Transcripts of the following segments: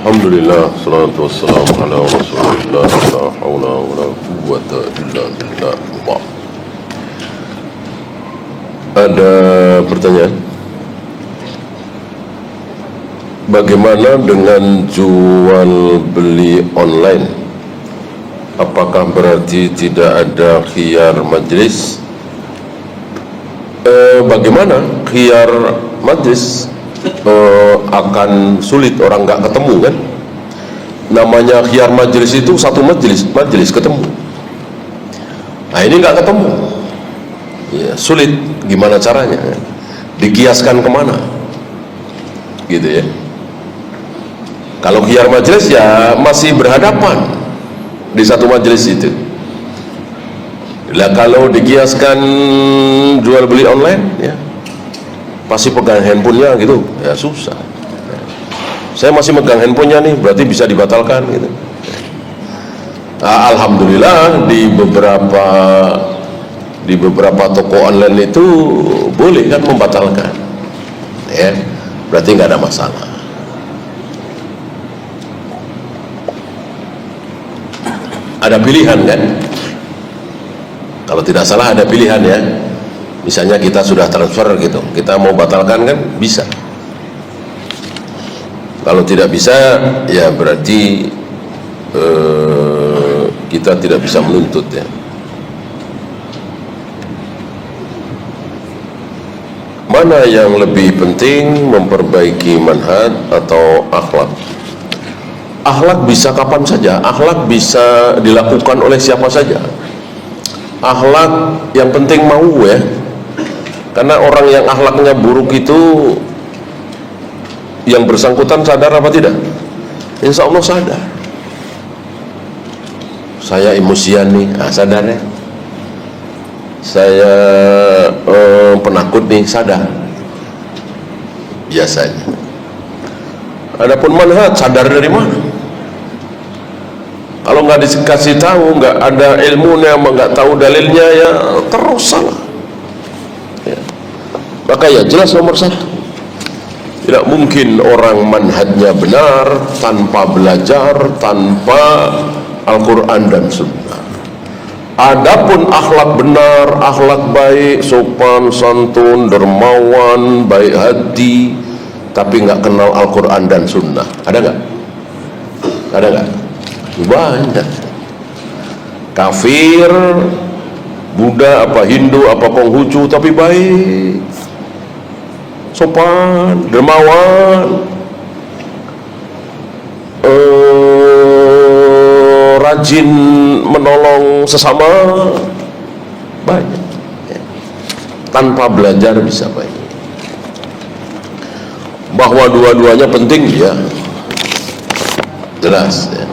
Alhamdulillah, salatu wassalamu ala rasulillah, la hawla wa la quwwata illa billah. Ada pertanyaan? Bagaimana dengan jual beli online? Apakah berarti tidak ada khiyar majlis? Bagaimana khiyar majlis? Akan sulit, orang nggak ketemu kan. Namanya khiyar majlis itu satu majlis ketemu. Nah ini nggak ketemu ya, sulit. Gimana caranya? Dikiaskan kemana gitu ya. Kalau khiyar majlis ya masih berhadapan di satu majlis itu. Lah kalau dikiaskan jual beli online ya pasti pegang handphonenya gitu ya susah. Saya masih megang handphonenya nih, berarti bisa dibatalkan gitu. Nah, alhamdulillah di beberapa toko online itu boleh kan membatalkan ya, berarti nggak ada masalah. Ada pilihan kan, kalau tidak salah ada pilihan ya. Misalnya kita sudah transfer gitu, kita mau batalkan kan bisa. Kalau tidak bisa ya berarti kita tidak bisa menuntut ya. Mana yang lebih penting, memperbaiki manhaj atau akhlak? Akhlak bisa kapan saja, akhlak bisa dilakukan oleh siapa saja. Akhlak yang penting mau ya. Karena orang yang akhlaknya buruk itu yang bersangkutan sadar apa tidak? Insya Allah sadar. Saya emosian nih, sadar ya. Saya penakut nih, sadar. Biasanya. Adapun manhaj, sadar dari mana? Kalau nggak dikasih tahu, nggak ada ilmunya, nggak tahu dalilnya ya terus salah. Maka ya jelas nomor satu, tidak mungkin orang manhajnya benar tanpa belajar, tanpa Al-Quran dan Sunnah. Adapun akhlak benar, akhlak baik, sopan, santun, dermawan, baik hati, tapi nggak kenal Al-Quran dan Sunnah, ada nggak? Ada nggak? Banyak. Kafir, Buddha, apa Hindu, apa Konghucu, tapi baik, sopan, dermawan, rajin menolong sesama, banyak ya. Tanpa belajar bisa baik. Bahwa dua-duanya penting ya jelas ya.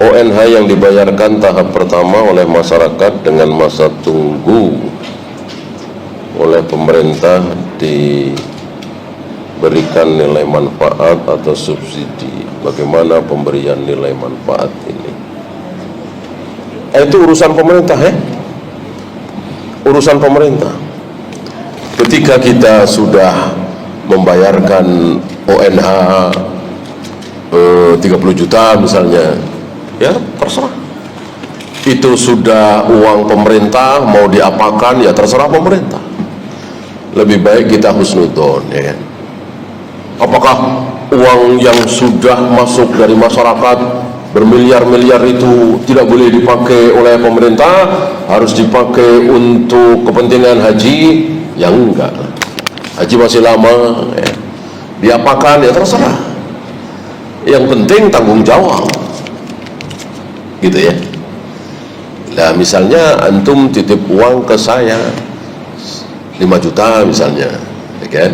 ONH yang dibayarkan tahap pertama oleh masyarakat dengan masa tunggu oleh pemerintah diberikan nilai manfaat atau subsidi. Bagaimana pemberian nilai manfaat ini? Itu urusan pemerintah ya. Urusan pemerintah. Ketika kita sudah membayarkan ONH 30 juta misalnya, ya terserah. Itu sudah uang pemerintah, mau diapakan ya terserah pemerintah. Lebih baik kita husnudon ya kan. Apakah uang yang sudah masuk dari masyarakat bermiliar-miliar itu tidak boleh dipakai oleh pemerintah, harus dipakai untuk kepentingan haji? Ya enggak, haji masih lama ya. Diapakan ya terserah. Yang penting tanggung jawab gitu ya. Nah misalnya antum titip uang ke saya 5 juta misalnya ya kan,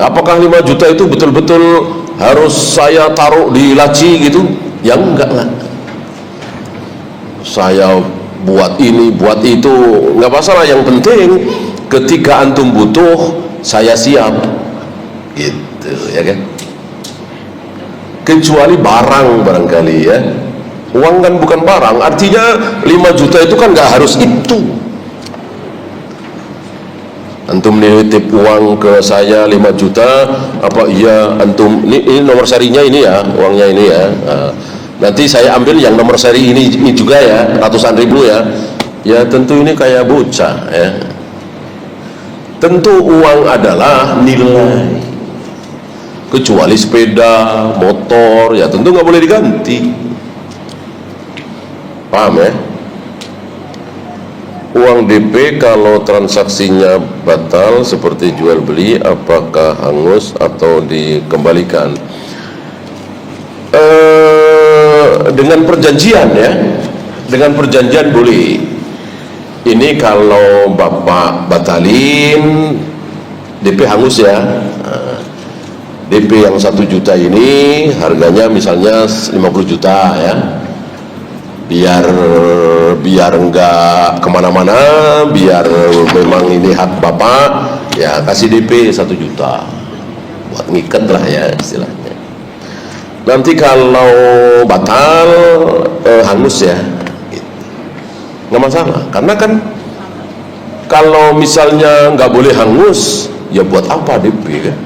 apakah 5 juta itu betul-betul harus saya taruh di laci gitu? Ya enggak lah, saya buat ini buat itu nggak masalah. Yang penting ketika antum butuh saya siap gitu ya kan. Kecuali barang barangkali ya. Uang kan bukan barang, artinya 5 juta itu kan nggak harus itu. Antum nitip uang ke saya 5 juta, apa iya antum ini nomor serinya ini ya, uangnya ini ya. Nah, nanti saya ambil yang nomor seri ini juga ya, ratusan ribu ya. Ya tentu ini kayak bocah ya. Tentu uang adalah nilai. Kecuali sepeda, motor, ya tentu nggak boleh diganti. Paham ya? Uang DP kalau transaksinya batal seperti jual beli, apakah hangus atau dikembalikan? Dengan perjanjian ya, dengan perjanjian boleh. Ini kalau bapak batalin DP hangus ya. DP yang 1 juta ini harganya misalnya 50 juta ya, biar enggak kemana-mana, biar memang ini hak bapak ya, kasih DP 1 juta buat ngiket lah ya istilahnya. Nanti kalau batal hangus ya, nggak masalah, karena kan kalau misalnya nggak boleh hangus ya buat apa DP kan,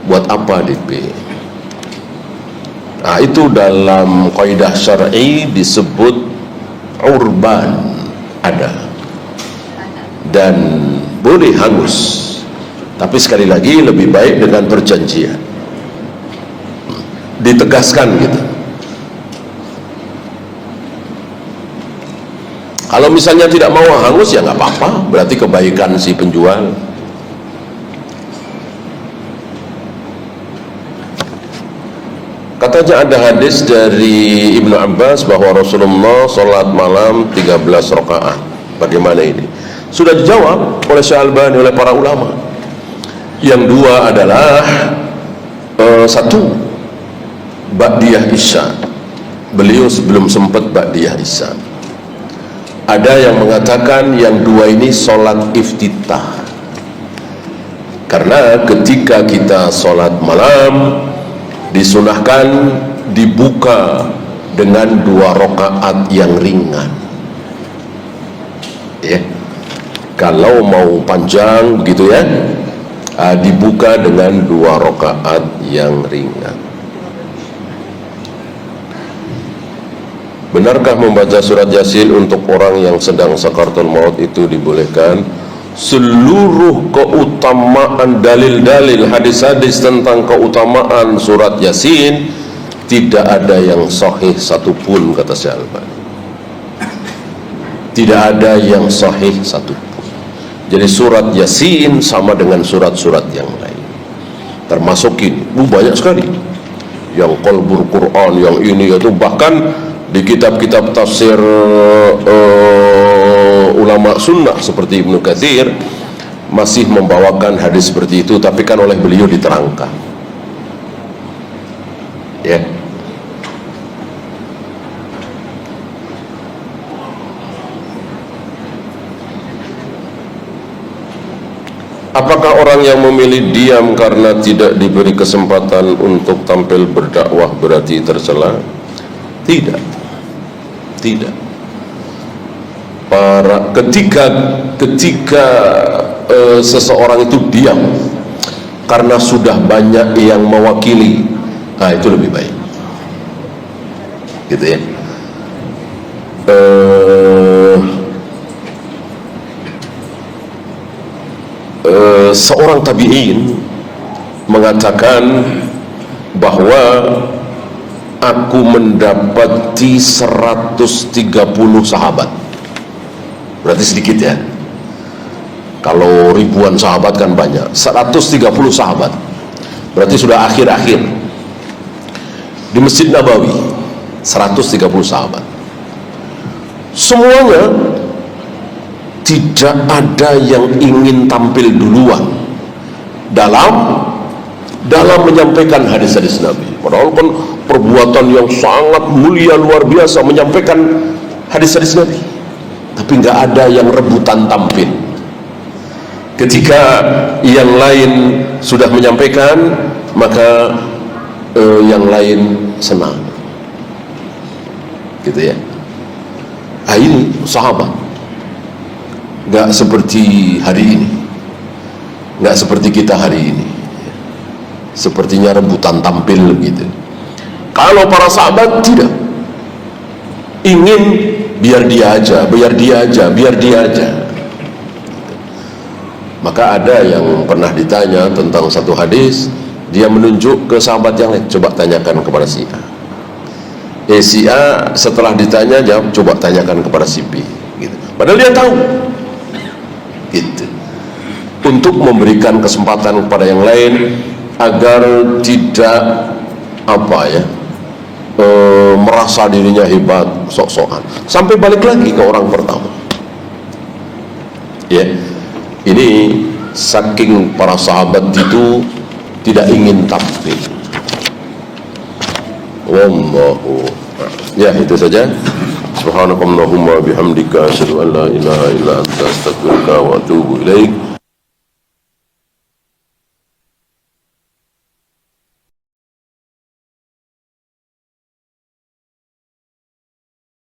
buat apa DP. Nah itu dalam kaidah syar'i disebut urban, ada dan boleh hangus, tapi sekali lagi lebih baik dengan perjanjian, ditegaskan gitu. Kalau misalnya tidak mau hangus ya nggak apa-apa, berarti kebaikan si penjual. Katanya ada hadis dari Ibnu Abbas bahwa Rasulullah sholat malam 13 rakaat. Bagaimana ini? Sudah dijawab oleh Syalbani, oleh para ulama. Yang dua adalah satu ba'diyah isya. Beliau sebelum sempat ba'diyah isya. Ada yang mengatakan yang dua ini sholat iftitah, karena ketika kita sholat malam disunahkan dibuka dengan 2 rakaat yang ringan ya. Kalau mau panjang begitu ya, dibuka dengan 2 rakaat yang ringan. Benarkah membaca surat Yasin untuk orang yang sedang sakaratul maut itu dibolehkan? Seluruh keutamaan, dalil-dalil, hadis-hadis tentang keutamaan surat Yasin tidak ada yang sahih satupun, kata Syalbani. Tidak ada yang sahih satupun. Jadi surat Yasin sama dengan surat-surat yang lain, termasuk ini banyak sekali yang qalbul Quran, yang ini itu bahkan di kitab-kitab tafsir ulama sunnah seperti Ibnu Katsir masih membawakan hadis seperti itu, tapi kan oleh beliau diterangkan ya. Apakah orang yang memilih diam karena tidak diberi kesempatan untuk tampil berdakwah berarti tercela? Tidak. Ketika seseorang itu diam karena sudah banyak yang mewakili, nah itu lebih baik gitu ya. Seorang tabi'in mengatakan bahwa aku mendapati 130 sahabat. Berarti sedikit ya. Kalau ribuan sahabat kan banyak. 130 sahabat. Berarti sudah akhir-akhir. Di Masjid Nabawi 130 sahabat. Semuanya tidak ada yang ingin tampil duluan dalam menyampaikan hadis-hadis Nabi. Padahal kan perbuatan yang sangat mulia luar biasa menyampaikan hadis-hadis Nabi, tapi nggak ada yang rebutan tampil. Ketika yang lain sudah menyampaikan, maka yang lain senang, gitu ya. Nah, ini sahabat nggak seperti hari ini, nggak seperti kita hari ini, sepertinya rebutan tampil gitu. Kalau para sahabat tidak, ingin biar dia aja, biar dia aja, biar dia aja. Maka ada yang pernah ditanya tentang satu hadis, dia menunjuk ke sahabat yang lain, coba tanyakan kepada si A. Si A setelah ditanya jawab, coba tanyakan kepada si B gitu. Padahal dia tahu gitu. Untuk memberikan kesempatan kepada yang lain agar tidak merasa dirinya hebat, sok-sokan, sampai balik lagi ke orang pertama. Ya, ini saking para sahabat itu tidak ingin tampil. Wallahu. Ya, itu saja. Subhanakallahumma bihamdika asyhadu an la ilaha illa anta astaghfiruka wa atubu ilaik.